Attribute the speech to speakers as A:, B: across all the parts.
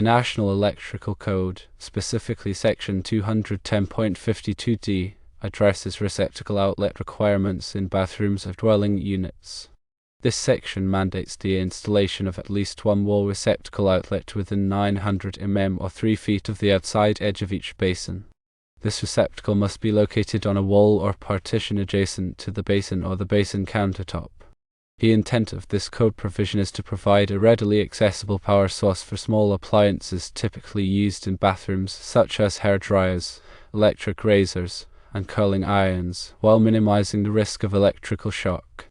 A: The National Electrical Code, specifically Section 210.52d, addresses receptacle outlet requirements in bathrooms of dwelling units. This section mandates the installation of at least one wall receptacle outlet within 900 mm or 3 feet of the outside edge of each basin. This receptacle must be located on a wall or partition adjacent to the basin or the basin countertop. The intent of this code provision is to provide a readily accessible power source for small appliances typically used in bathrooms such as hair dryers, electric razors, and curling irons, while minimizing the risk of electrical shock.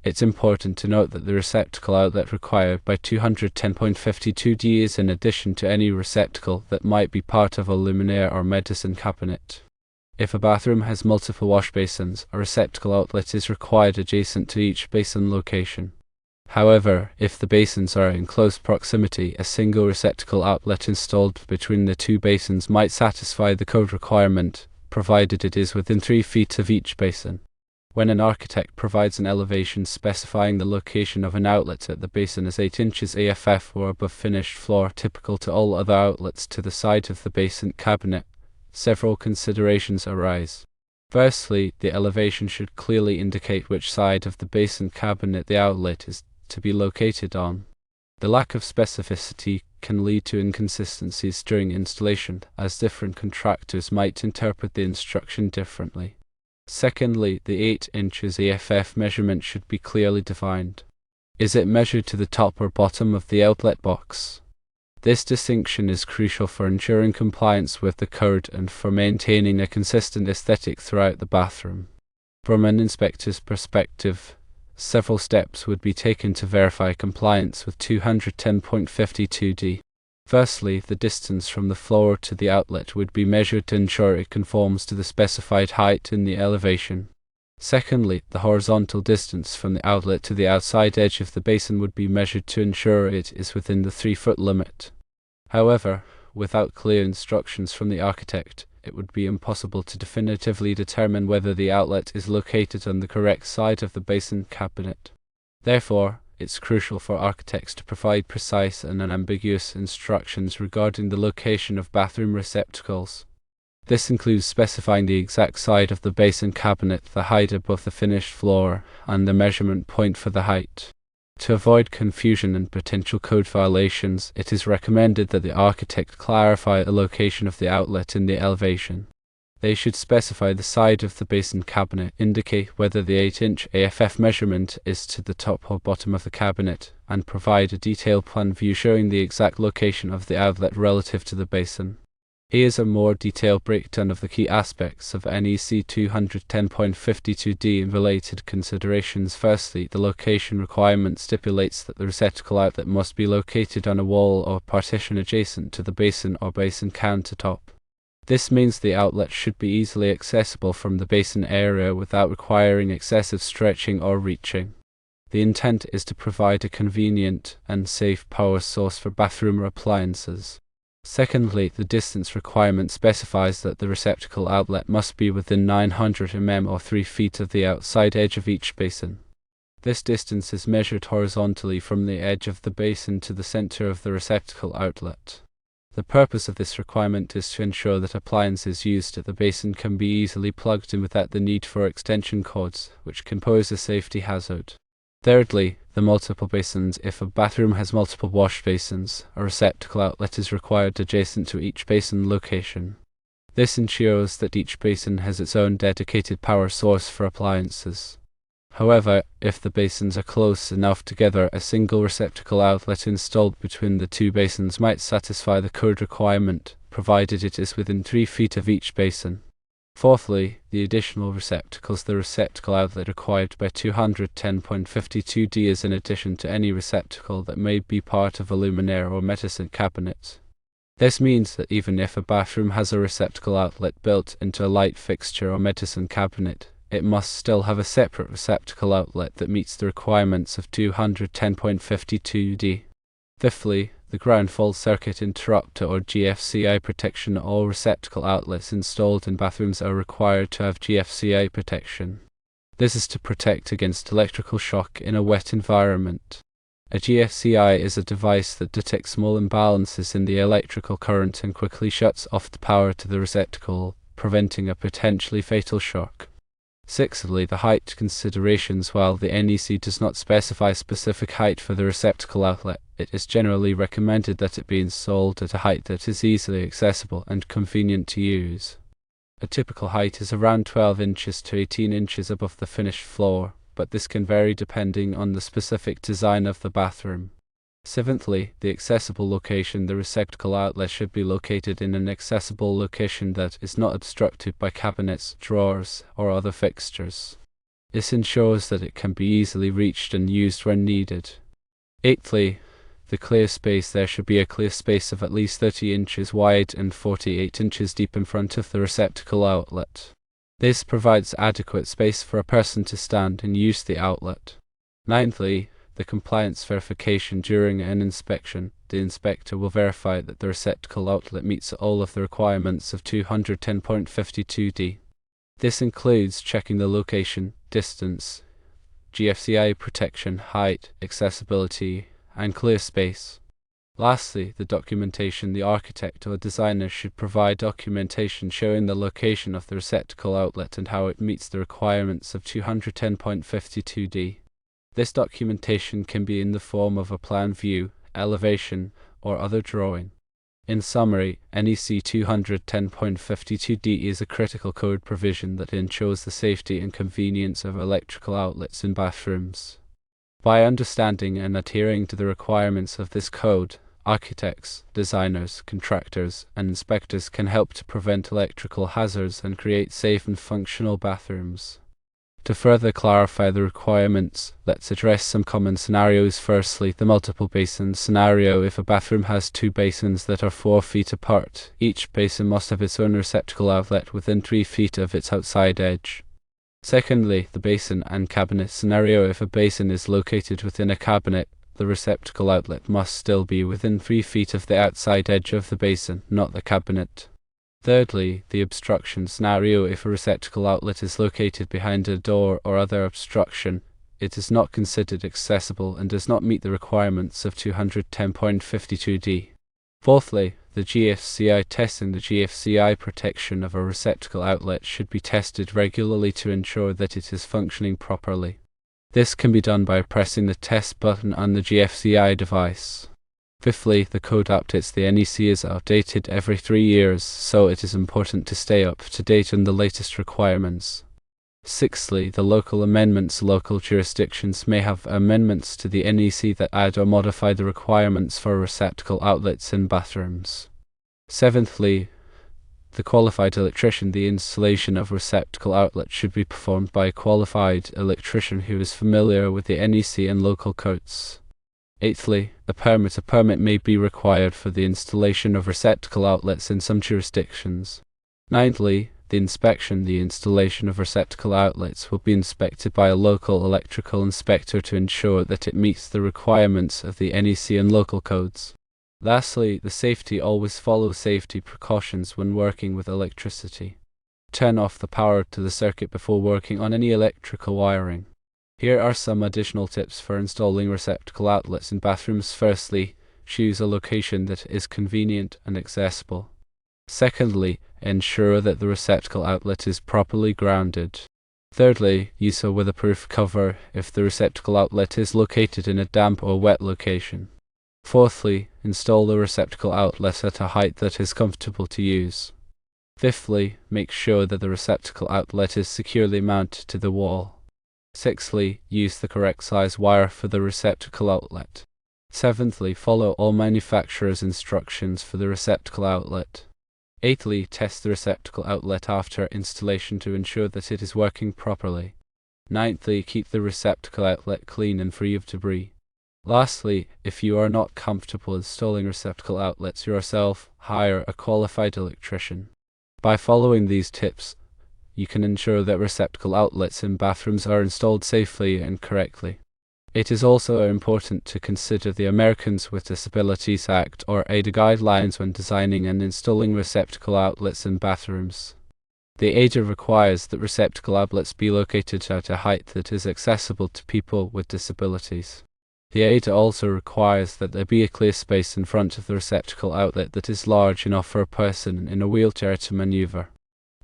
A: It's important to note that the receptacle outlet required by 210.52d is in addition to any receptacle that might be part of a luminaire or medicine cabinet. If a bathroom has multiple wash basins, a receptacle outlet is required adjacent to each basin location. However, if the basins are in close proximity, a single receptacle outlet installed between the two basins might satisfy the code requirement, provided it is within 3 feet of each basin. When an architect provides an elevation specifying the location of an outlet at the basin as 8 inches AFF or above finished floor, typical to all other outlets to the side of the basin cabinet, several considerations arise. Firstly, the elevation should clearly indicate which side of the basin cabinet the outlet is to be located on. The lack of specificity can lead to inconsistencies during installation, as different contractors might interpret the instruction differently. Secondly, the 8 inches AFF measurement should be clearly defined. Is it measured to the top or bottom of the outlet box? This distinction is crucial for ensuring compliance with the code and for maintaining a consistent aesthetic throughout the bathroom. From an inspector's perspective, several steps would be taken to verify compliance with 210.52d. Firstly, the distance from the floor to the outlet would be measured to ensure it conforms to the specified height in the elevation. Secondly, the horizontal distance from the outlet to the outside edge of the basin would be measured to ensure it is within the 3-foot limit. However, without clear instructions from the architect, it would be impossible to definitively determine whether the outlet is located on the correct side of the basin cabinet. Therefore, it's crucial for architects to provide precise and unambiguous instructions regarding the location of bathroom receptacles. This includes specifying the exact side of the basin cabinet, the height above the finished floor, and the measurement point for the height. To avoid confusion and potential code violations, it is recommended that the architect clarify the location of the outlet in the elevation. They should specify the side of the basin cabinet, indicate whether the 8-inch AFF measurement is to the top or bottom of the cabinet, and provide a detailed plan view showing the exact location of the outlet relative to the basin. Here's a more detailed breakdown of the key aspects of NEC 210.52d and related considerations. Firstly, the location requirement stipulates that the receptacle outlet must be located on a wall or partition adjacent to the basin or basin countertop. This means the outlet should be easily accessible from the basin area without requiring excessive stretching or reaching. The intent is to provide a convenient and safe power source for bathroom appliances. Secondly, the distance requirement specifies that the receptacle outlet must be within 900 mm or 3 feet of the outside edge of each basin. This distance is measured horizontally from the edge of the basin to the center of the receptacle outlet. The purpose of this requirement is to ensure that appliances used at the basin can be easily plugged in without the need for extension cords, which can pose a safety hazard. Thirdly, the multiple basins. If a bathroom has multiple wash basins, a receptacle outlet is required adjacent to each basin location. This ensures that each basin has its own dedicated power source for appliances. However, if the basins are close enough together, a single receptacle outlet installed between the two basins might satisfy the code requirement, provided it is within 3 feet of each basin. Fourthly, the additional receptacles. The receptacle outlet required by 210.52d is in addition to any receptacle that may be part of a luminaire or medicine cabinet. This means that even if a bathroom has a receptacle outlet built into a light fixture or medicine cabinet, it must still have a separate receptacle outlet that meets the requirements of 210.52d. Fifthly, the ground fault circuit interrupter or GFCI protection. All receptacle outlets installed in bathrooms are required to have GFCI protection. This is to protect against electrical shock in a wet environment. A GFCI is a device that detects small imbalances in the electrical current and quickly shuts off the power to the receptacle, preventing a potentially fatal shock. Sixthly, the height considerations. While the NEC does not specify specific height for the receptacle outlet, it is generally recommended that it be installed at a height that is easily accessible and convenient to use. A typical height is around 12 inches to 18 inches above the finished floor, but this can vary depending on the specific design of the bathroom. Seventhly, the accessible location. The receptacle outlet should be located in an accessible location that is not obstructed by cabinets, drawers, or other fixtures. This ensures that it can be easily reached and used when needed. Eighthly, the clear space. There should be a clear space of at least 30 inches wide and 48 inches deep in front of the receptacle outlet. This provides adequate space for a person to stand and use the outlet. Ninthly, the compliance verification. During an inspection, the inspector will verify that the receptacle outlet meets all of the requirements of 210.52D. This includes checking the location, distance, GFCI protection, height, accessibility, and clear space. Lastly, the documentation. The architect or designer should provide documentation showing the location of the receptacle outlet and how it meets the requirements of 210.52D. This documentation can be in the form of a plan view, elevation, or other drawing. In summary, NEC 210.52D is a critical code provision that ensures the safety and convenience of electrical outlets in bathrooms. By understanding and adhering to the requirements of this code, architects, designers, contractors, and inspectors can help to prevent electrical hazards and create safe and functional bathrooms. To further clarify the requirements, let's address some common scenarios. Firstly, the multiple basin scenario. If a bathroom has two basins that are 4 feet apart, each basin must have its own receptacle outlet within 3 feet of its outside edge. Secondly, the basin and cabinet scenario. If a basin is located within a cabinet, the receptacle outlet must still be within 3 feet of the outside edge of the basin, not the cabinet. Thirdly, the obstruction scenario. If a receptacle outlet is located behind a door or other obstruction, it is not considered accessible and does not meet the requirements of 210.52D. Fourthly, the GFCI testing. The GFCI protection of a receptacle outlet should be tested regularly to ensure that it is functioning properly. This can be done by pressing the test button on the GFCI device. Fifthly, the code updates. The NEC is updated every 3 years, so it is important to stay up to date on the latest requirements. Sixthly, the local amendments. Local jurisdictions may have amendments to the NEC that add or modify the requirements for receptacle outlets in bathrooms. Seventhly, the qualified electrician. The installation of receptacle outlets should be performed by a qualified electrician who is familiar with the NEC and local codes. Eighthly, a permit. A permit may be required for the installation of receptacle outlets in some jurisdictions. Ninthly, the inspection. The installation of receptacle outlets will be inspected by a local electrical inspector to ensure that it meets the requirements of the NEC and local codes. Lastly, the safety. Always follow safety precautions when working with electricity. Turn off the power to the circuit before working on any electrical wiring. Here are some additional tips for installing receptacle outlets in bathrooms. Firstly, choose a location that is convenient and accessible. Secondly, ensure that the receptacle outlet is properly grounded. Thirdly, use a weatherproof cover if the receptacle outlet is located in a damp or wet location. Fourthly, install the receptacle outlet at a height that is comfortable to use. Fifthly, make sure that the receptacle outlet is securely mounted to the wall. Sixthly, use the correct size wire for the receptacle outlet. Seventhly, follow all manufacturer's instructions for the receptacle outlet. Eighthly, test the receptacle outlet after installation to ensure that it is working properly. Ninthly, keep the receptacle outlet clean and free of debris. Lastly, if you are not comfortable installing receptacle outlets yourself, hire a qualified electrician. By following these tips, you can ensure that receptacle outlets in bathrooms are installed safely and correctly. It is also important to consider the Americans with Disabilities Act or ADA guidelines when designing and installing receptacle outlets in bathrooms. The ADA requires that receptacle outlets be located at a height that is accessible to people with disabilities. The ADA also requires that there be a clear space in front of the receptacle outlet that is large enough for a person in a wheelchair to maneuver.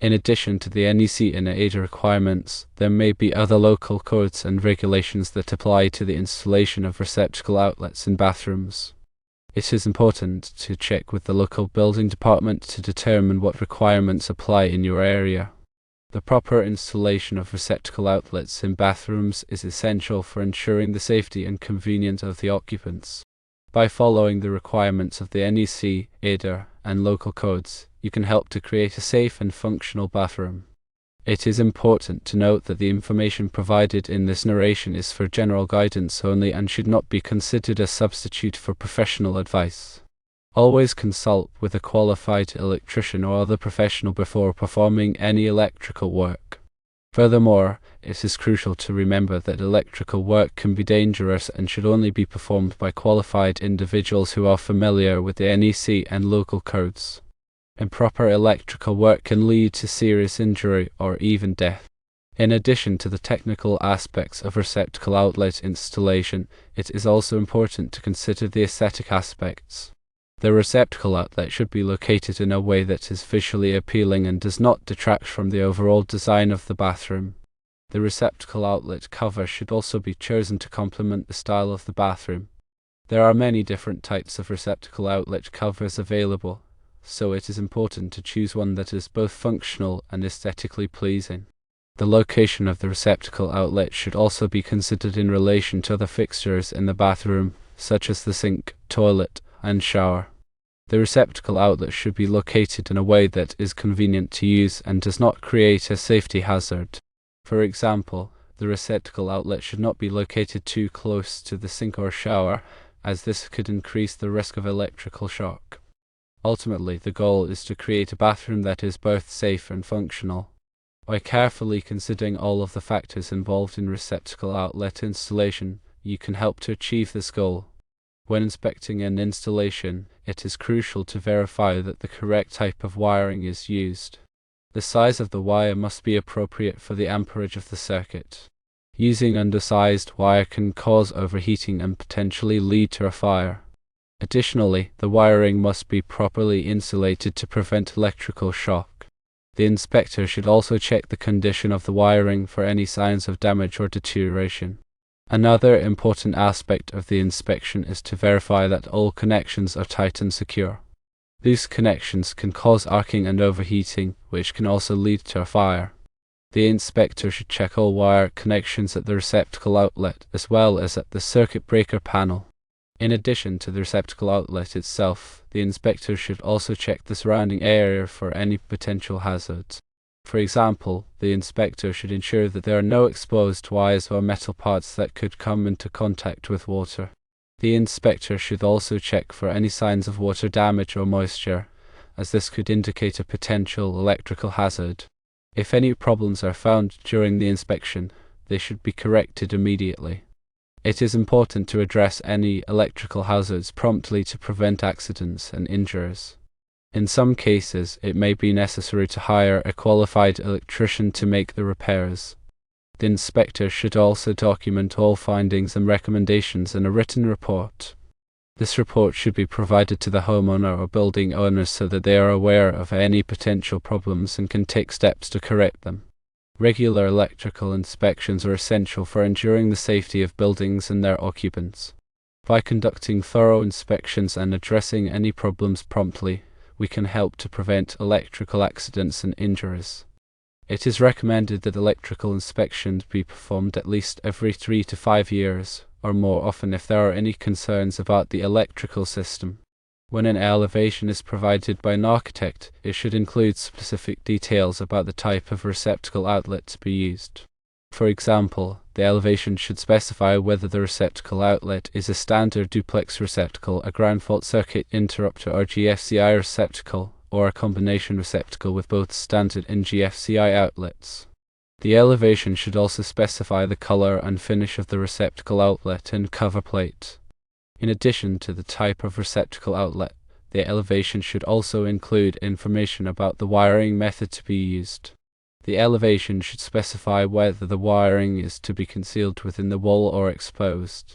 A: In addition to the NEC and ADA requirements, there may be other local codes and regulations that apply to the installation of receptacle outlets in bathrooms. It is important to check with the local building department to determine what requirements apply in your area. The proper installation of receptacle outlets in bathrooms is essential for ensuring the safety and convenience of the occupants. By following the requirements of the NEC, ADA, and local codes, you can help to create a safe and functional bathroom. It is important to note that the information provided in this narration is for general guidance only and should not be considered a substitute for professional advice. Always consult with a qualified electrician or other professional before performing any electrical work. Furthermore, it is crucial to remember that electrical work can be dangerous and should only be performed by qualified individuals who are familiar with the NEC and local codes. Improper electrical work can lead to serious injury or even death. In addition to the technical aspects of receptacle outlet installation, it is also important to consider the aesthetic aspects. The receptacle outlet should be located in a way that is visually appealing and does not detract from the overall design of the bathroom. The receptacle outlet cover should also be chosen to complement the style of the bathroom. There are many different types of receptacle outlet covers available, so it is important to choose one that is both functional and aesthetically pleasing. The location of the receptacle outlet should also be considered in relation to other fixtures in the bathroom, such as the sink, toilet, and shower. The receptacle outlet should be located in a way that is convenient to use and does not create a safety hazard. For example, the receptacle outlet should not be located too close to the sink or shower, as this could increase the risk of electrical shock. Ultimately, the goal is to create a bathroom that is both safe and functional. By carefully considering all of the factors involved in receptacle outlet installation, you can help to achieve this goal. When inspecting an installation, it is crucial to verify that the correct type of wiring is used. The size of the wire must be appropriate for the amperage of the circuit. Using undersized wire can cause overheating and potentially lead to a fire. Additionally, the wiring must be properly insulated to prevent electrical shock. The inspector should also check the condition of the wiring for any signs of damage or deterioration. Another important aspect of the inspection is to verify that all connections are tight and secure. These connections can cause arcing and overheating, which can also lead to a fire. The inspector should check all wire connections at the receptacle outlet as well as at the circuit breaker panel. In addition to the receptacle outlet itself, the inspector should also check the surrounding area for any potential hazards. For example, the inspector should ensure that there are no exposed wires or metal parts that could come into contact with water. The inspector should also check for any signs of water damage or moisture, as this could indicate a potential electrical hazard. If any problems are found during the inspection, they should be corrected immediately. It is important to address any electrical hazards promptly to prevent accidents and injuries. In some cases, it may be necessary to hire a qualified electrician to make the repairs. The inspector should also document all findings and recommendations in a written report. This report should be provided to the homeowner or building owner so that they are aware of any potential problems and can take steps to correct them. Regular electrical inspections are essential for ensuring the safety of buildings and their occupants. By conducting thorough inspections and addressing any problems promptly, we can help to prevent electrical accidents and injuries. It is recommended that electrical inspections be performed at least every 3 to 5 years, or more often if there are any concerns about the electrical system. When an elevation is provided by an architect, it should include specific details about the type of receptacle outlet to be used. For example, the elevation should specify whether the receptacle outlet is a standard duplex receptacle, a ground fault circuit interrupter or GFCI receptacle, or a combination receptacle with both standard and GFCI outlets. The elevation should also specify the color and finish of the receptacle outlet and cover plate. In addition to the type of receptacle outlet, the elevation should also include information about the wiring method to be used. The elevation should specify whether the wiring is to be concealed within the wall or exposed.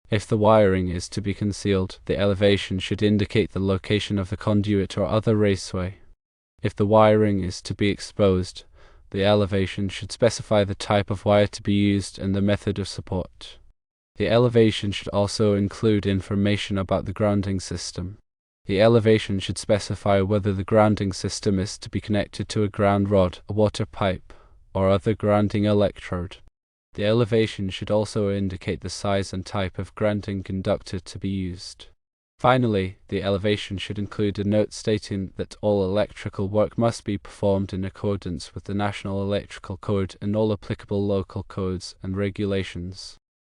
A: If the wiring is to be concealed, the elevation should indicate the location of the conduit or other raceway. If the wiring is to be exposed, the elevation should specify the type of wire to be used and the method of support. The elevation should also include information about the grounding system. The elevation should specify whether the grounding system is to be connected to a ground rod, a water pipe, or other grounding electrode. The elevation should also indicate the size and type of grounding conductor to be used. Finally, the elevation should include a note stating that all electrical work must be performed in accordance with the National Electrical Code and all applicable local codes and regulations.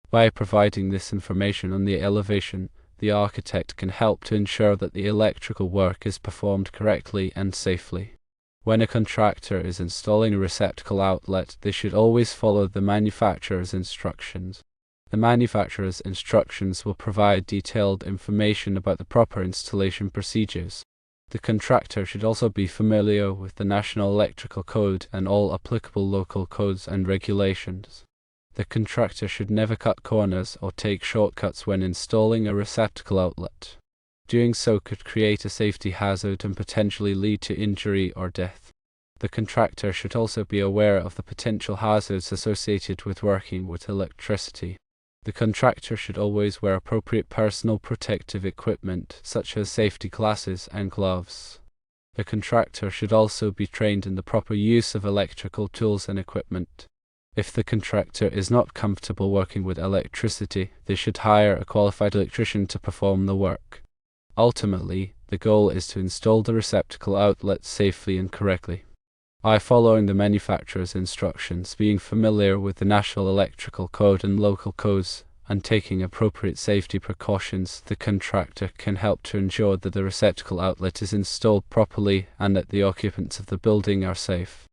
A: By providing this information on the elevation, the architect can help to ensure that the electrical work is performed correctly and safely. When a contractor is installing a receptacle outlet, they should always follow the manufacturer's instructions. The manufacturer's instructions will provide detailed information about the proper installation procedures. The contractor should also be familiar with the National Electrical Code and all applicable local codes and regulations. The contractor should never cut corners or take shortcuts when installing a receptacle outlet. Doing so could create a safety hazard and potentially lead to injury or death. The contractor should also be aware of the potential hazards associated with working with electricity. The contractor should always wear appropriate personal protective equipment, such as safety glasses and gloves. The contractor should also be trained in the proper use of electrical tools and equipment. If the contractor is not comfortable working with electricity, they should hire a qualified electrician to perform the work. Ultimately, the goal is to install the receptacle outlet safely and correctly. By following the manufacturer's instructions, being familiar with the National Electrical Code and local codes, and taking appropriate safety precautions, the contractor can help to ensure that the receptacle outlet is installed properly and that the occupants of the building are safe.